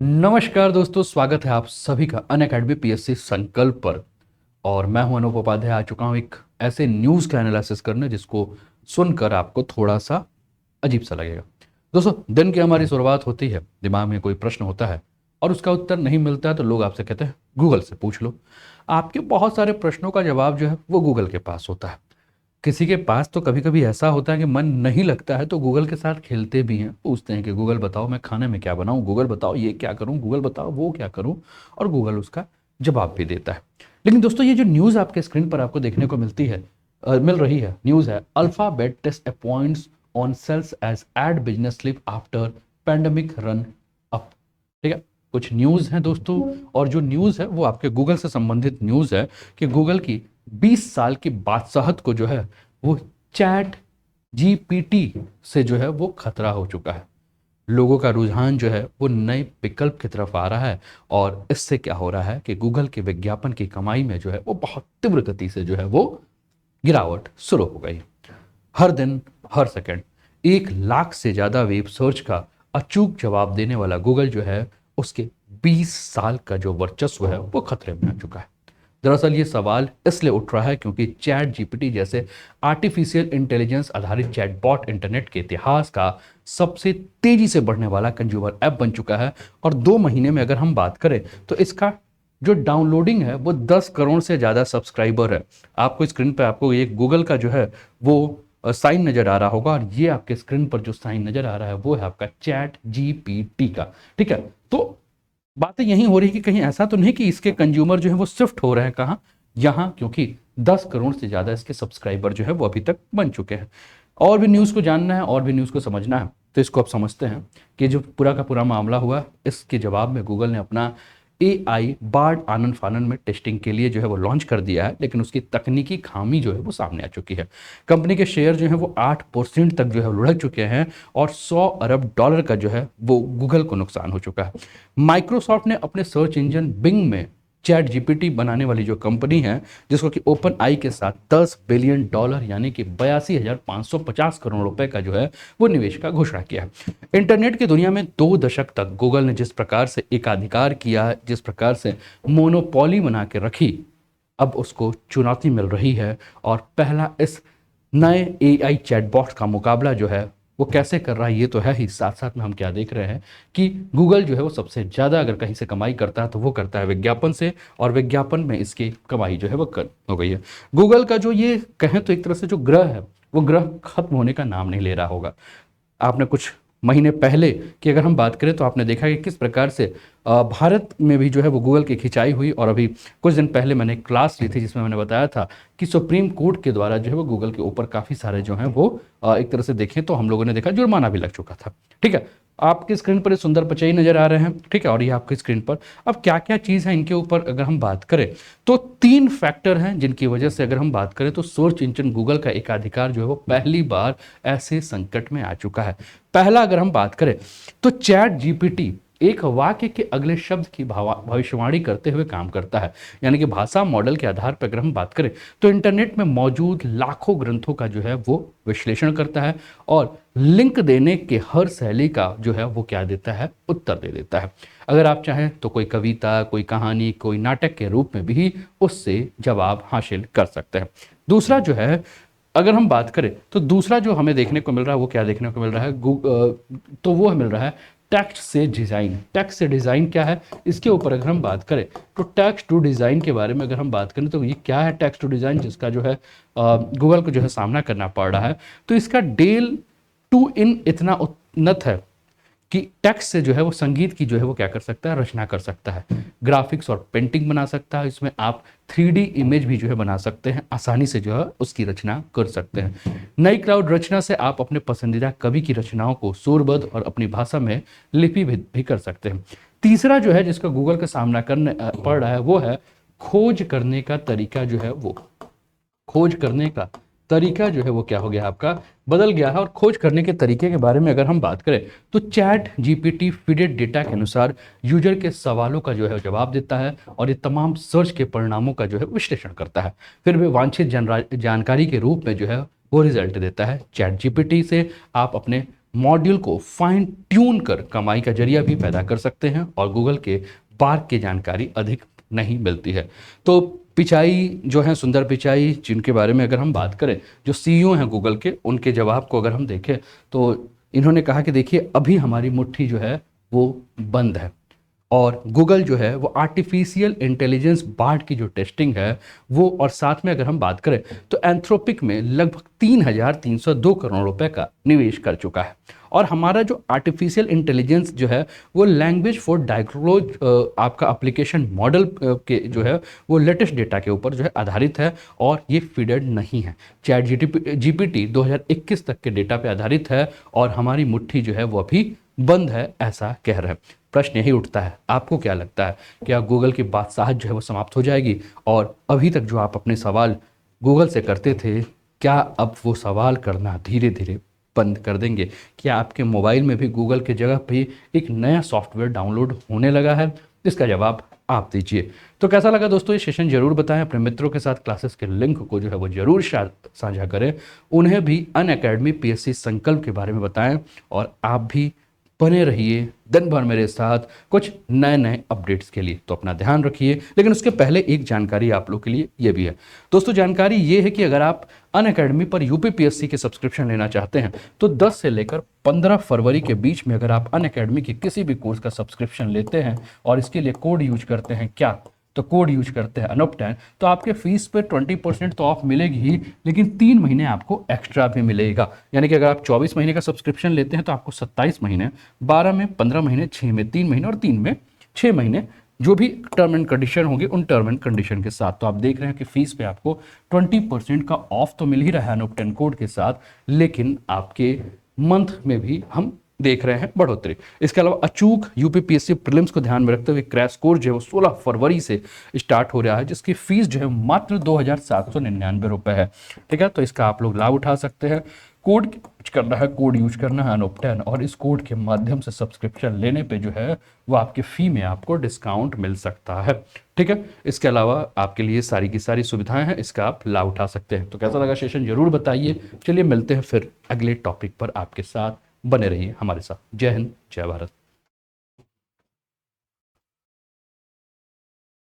नमस्कार दोस्तों, स्वागत है आप सभी का अनअकैडमी पीएससी संकल्प पर। और मैं हूं अनूप उपाध्याय। आ चुका हूं एक ऐसे न्यूज़ का एनालिसिस करने जिसको सुनकर आपको थोड़ा सा अजीब सा लगेगा। दोस्तों, दिन की हमारी शुरुआत होती है, दिमाग में कोई प्रश्न होता है और उसका उत्तर नहीं मिलता है तो लोग आपसे कहते हैं गूगल से पूछ लो। आपके बहुत सारे प्रश्नों का जवाब जो है वो गूगल के पास होता है। किसी के पास तो कभी कभी ऐसा होता है कि मन नहीं लगता है तो गूगल के साथ खेलते भी हैं, पूछते हैं कि गूगल बताओ मैं खाने में क्या बनाऊं, गूगल बताओ ये क्या करूं, गूगल बताओ वो क्या करूं। और गूगल उसका जवाब भी देता है। लेकिन दोस्तों, ये जो न्यूज़ आपके स्क्रीन पर आपको देखने को मिलती है, मिल रही है, न्यूज़ है Alphabet test appoints on sales as ad business slip after pandemic run up. ठीक है, कुछ न्यूज़ हैं दोस्तों। और जो न्यूज़ है वो आपके गूगल से संबंधित न्यूज़ है कि गूगल की 20 साल की बादशाहत को जो है वो चैट जीपीटी से जो है वो खतरा हो चुका है। लोगों का रुझान जो है वो नए विकल्प की तरफ आ रहा है। और इससे क्या हो रहा है कि गूगल के विज्ञापन की कमाई में जो है वो बहुत तीव्र गति से जो है वो गिरावट शुरू हो गई। हर दिन, हर सेकंड 1 लाख से ज़्यादा वेब सर्च का अचूक जवाब देने वाला गूगल जो है उसके 20 साल का जो वर्चस्व है वो खतरे में आ चुका है। दरअसल ये सवाल इसलिए उठ रहा है क्योंकि चैट जीपीटी जैसे आर्टिफिशियल इंटेलिजेंस आधारित चैटबॉट इंटरनेट के इतिहास का सबसे तेजी से बढ़ने वाला कंज्यूमर ऐप बन चुका है। और 2 महीने में अगर हम बात करें तो इसका जो डाउनलोडिंग है वो 10 करोड़ से ज़्यादा सब्सक्राइबर है। आपको स्क्रीन पे आपको ये गूगल का जो है वो साइन नज़र आ रहा होगा, और ये आपके स्क्रीन पर जो साइन नज़र आ रहा है वो है आपका चैट जीपीटी का। ठीक है, तो बातें यही हो रही कि कहीं ऐसा तो नहीं कि इसके कंज्यूमर जो है वो शिफ्ट हो रहे हैं कहाँ, यहाँ, क्योंकि 10 करोड़ से ज़्यादा इसके सब्सक्राइबर जो है वो अभी तक बन चुके हैं। और भी न्यूज़ को जानना है और भी न्यूज़ को समझना है तो इसको आप समझते हैं कि जो पूरा का पूरा मामला हुआ इसके जवाब में गूगल ने अपना AI बार्ड आनन फानन में टेस्टिंग के लिए जो है वो लॉन्च कर दिया है, लेकिन उसकी तकनीकी खामी जो है वो सामने आ चुकी है। कंपनी के शेयर जो है वो 8% तक जो है लुढ़क चुके हैं और $100 अरब का जो है वो गूगल को नुकसान हो चुका है। माइक्रोसॉफ्ट ने अपने सर्च इंजन बिंग में चैट जीपीटी बनाने वाली जो कंपनी है, जिसको कि ओपन आई के साथ $10 बिलियन यानी कि 82,550 करोड़ रुपए का जो है वो निवेश का घोषणा किया है। इंटरनेट की दुनिया में 2 दशक तक गूगल ने जिस प्रकार से एकाधिकार किया, जिस प्रकार से मोनोपोली बना के रखी, अब उसको चुनौती मिल रही है। और पहला इस नए AI चैटबॉट का मुकाबला जो है वो कैसे कर रहा है ये तो है ही, साथ साथ में हम क्या देख रहे हैं कि गूगल जो है वो सबसे ज़्यादा अगर कहीं से कमाई करता है तो वो करता है विज्ञापन से, और विज्ञापन में इसकी कमाई जो है वो कर हो गई है। गूगल का जो ये कहें तो एक तरह से जो ग्रह है वो ग्रह खत्म होने का नाम नहीं ले रहा होगा। आपने कुछ महीने पहले की अगर हम बात करें तो आपने देखा कि किस प्रकार से भारत में भी जो है वो गूगल की खिंचाई हुई। और अभी कुछ दिन पहले मैंने एक क्लास ली थी जिसमें मैंने बताया था कि सुप्रीम कोर्ट के द्वारा जो है वो गूगल के ऊपर काफ़ी सारे जो हैं वो एक तरह से देखें तो हम लोगों ने देखा जुर्माना भी लग चुका था। ठीक है, आपकी स्क्रीन पर ये सुंदर पचई नज़र आ रहे हैं। ठीक है, और ये आपकी स्क्रीन पर अब क्या क्या चीज़ है इनके ऊपर अगर हम बात करें तो 3 फैक्टर हैं जिनकी वजह से अगर हम बात करें तो सर्च इंजन गूगल का एकाधिकार जो है वो पहली बार ऐसे संकट में आ चुका है। पहला अगर हम बात करें तो चैट जीपीटी एक वाक्य के अगले शब्द की भविष्यवाणी करते हुए काम करता है। यानी कि भाषा मॉडल के आधार पर अगर हम बात करें तो इंटरनेट में मौजूद लाखों ग्रंथों का जो है वो विश्लेषण करता है और लिंक देने के हर शैली का जो है वो क्या देता है, उत्तर दे देता है। अगर आप चाहें तो कोई कविता, कोई कहानी, कोई नाटक के रूप में भी उससे जवाब हासिल कर सकते हैं। दूसरा जो है अगर हम बात करें तो दूसरा जो हमें देखने को मिल रहा है वो क्या देखने को मिल रहा है, तो वो मिल रहा है टेक्स्ट से डिज़ाइन। टेक्स्ट से डिज़ाइन क्या है इसके ऊपर अगर हम बात करें तो टेक्स्ट टू डिज़ाइन के बारे में अगर हम बात करें तो ये क्या है टेक्स्ट टू डिज़ाइन जिसका जो है गूगल को जो है सामना करना पड़ रहा है। तो इसका डेल टू इन इतना उन्नत है कि टेक्स्ट से जो है वो संगीत की जो है वो क्या कर सकता है, रचना कर सकता है, ग्राफिक्स और पेंटिंग बना सकता है। इसमें आप 3D इमेज भी जो है बना सकते हैं, आसानी से जो है उसकी रचना कर सकते हैं। नई क्लाउड रचना से आप अपने पसंदीदा कवि की रचनाओं को सूरबद्ध और अपनी भाषा में लिपि भी कर सकते हैं। तीसरा जो है जिसका गूगल का सामना करने पड़ रहा है वो है खोज करने का तरीका जो है वो, खोज करने का तरीका जो है वो क्या हो गया आपका, बदल गया है। और खोज करने के तरीके के बारे में अगर हम बात करें तो चैट जीपीटी फीडेड डेटा के अनुसार यूजर के सवालों का जो है जवाब देता है और ये तमाम सर्च के परिणामों का जो है विश्लेषण करता है, फिर वे वांछित जानकारी के रूप में जो है वो रिजल्ट देता है। चैट जीपीटी से आप अपने मॉड्यूल को फाइन ट्यून कर कमाई का जरिया भी पैदा कर सकते हैं और गूगल के बार्क की जानकारी अधिक नहीं मिलती है। तो पिचाई जो है, सुंदर पिचाई, जिनके बारे में अगर हम बात करें, जो सीईओ हैं गूगल के, उनके जवाब को अगर हम देखें तो इन्होंने कहा कि देखिए अभी हमारी मुट्ठी जो है वो बंद है और गूगल जो है वो आर्टिफिशियल इंटेलिजेंस बार्ड की जो टेस्टिंग है वो, और साथ में अगर हम बात करें तो एंथ्रोपिक में लगभग 3,302 करोड़ रुपए का निवेश कर चुका है। और हमारा जो आर्टिफिशियल इंटेलिजेंस जो है वो लैंग्वेज फॉर डायग्नोज आपका एप्लीकेशन मॉडल के जो है वो लेटेस्ट डेटा के ऊपर जो है आधारित है और ये फीडेड नहीं है। चैट जीपीटी 2021 तक के डेटा पे आधारित है और हमारी मुट्ठी जो है वो अभी बंद है, ऐसा कह रहे हैं। प्रश्न यही उठता है, आपको क्या लगता है, क्या गूगल की बादशाहत जो है वो समाप्त हो जाएगी और अभी तक जो आप अपने सवाल गूगल से करते थे, क्या अब वो सवाल करना धीरे धीरे बंद कर देंगे? क्या आपके मोबाइल में भी गूगल की जगह पे एक नया सॉफ्टवेयर डाउनलोड होने लगा है? इसका जवाब आप दीजिए। तो कैसा लगा दोस्तों ये सेशन, जरूर बताएं। अपने मित्रों के साथ क्लासेस के लिंक को जो है वो जरूर साझा करें, उन्हें भी अनअकैडमी पीएससी संकल्प के बारे में बताएं और आप भी बने रहिए दिन भर मेरे साथ कुछ नए नए अपडेट्स के लिए। तो अपना ध्यान रखिए, लेकिन उसके पहले एक जानकारी आप लोग के लिए ये भी है दोस्तों। जानकारी ये है कि अगर आप अनअकैडमी पर यूपीपीएससी के सब्सक्रिप्शन लेना चाहते हैं तो 10 से लेकर 15 फरवरी के बीच में अगर आप अनअकैडमी के किसी भी कोर्स का सब्सक्रिप्शन लेते हैं और इसके लिए कोड यूज करते हैं, क्या तो कोड यूज करते हैं अनुप10, तो आपके फीस पे 20% तो ऑफ मिलेगी ही, लेकिन 3 महीने आपको एक्स्ट्रा भी मिलेगा। यानी कि अगर आप 24 महीने का सब्सक्रिप्शन लेते हैं तो आपको 27 महीने, 12 में 15 महीने, 6 में 3 महीने और 3 में 6 महीने जो भी टर्म एंड कंडीशन होंगे उन टर्म एंड कंडीशन के साथ। तो आप देख रहे हैं कि फीस पे आपको 20% का ऑफ तो मिल ही रहा है अनुप10 कोड के साथ, लेकिन आपके मंथ में भी हम देख रहे हैं बढ़ोतरी। इसके अलावा अचूक यूपीपीएससी प्रीलिम्स को ध्यान में रखते हुए क्रैश कोर्स जो है वो 16 फरवरी से स्टार्ट हो रहा है, जिसकी फीस जो है मात्र 2,799 रुपए है। ठीक है, तो इसका आप लोग लाभ उठा सकते हैं। कोड यूज करना है, कोड यूज करना है अनुप10, और इस कोड के माध्यम से सब्सक्रिप्शन लेने पे जो है वो आपके फी में आपको डिस्काउंट मिल सकता है। ठीक है, इसके अलावा आपके लिए सारी की सारी सुविधाएं हैं, इसका आप लाभ उठा सकते हैं। तो कैसा लगा सेशन जरूर बताइए। चलिए मिलते हैं फिर अगले टॉपिक पर, आपके साथ बने रहिए हमारे साथ। जय हिंद, जय भारत।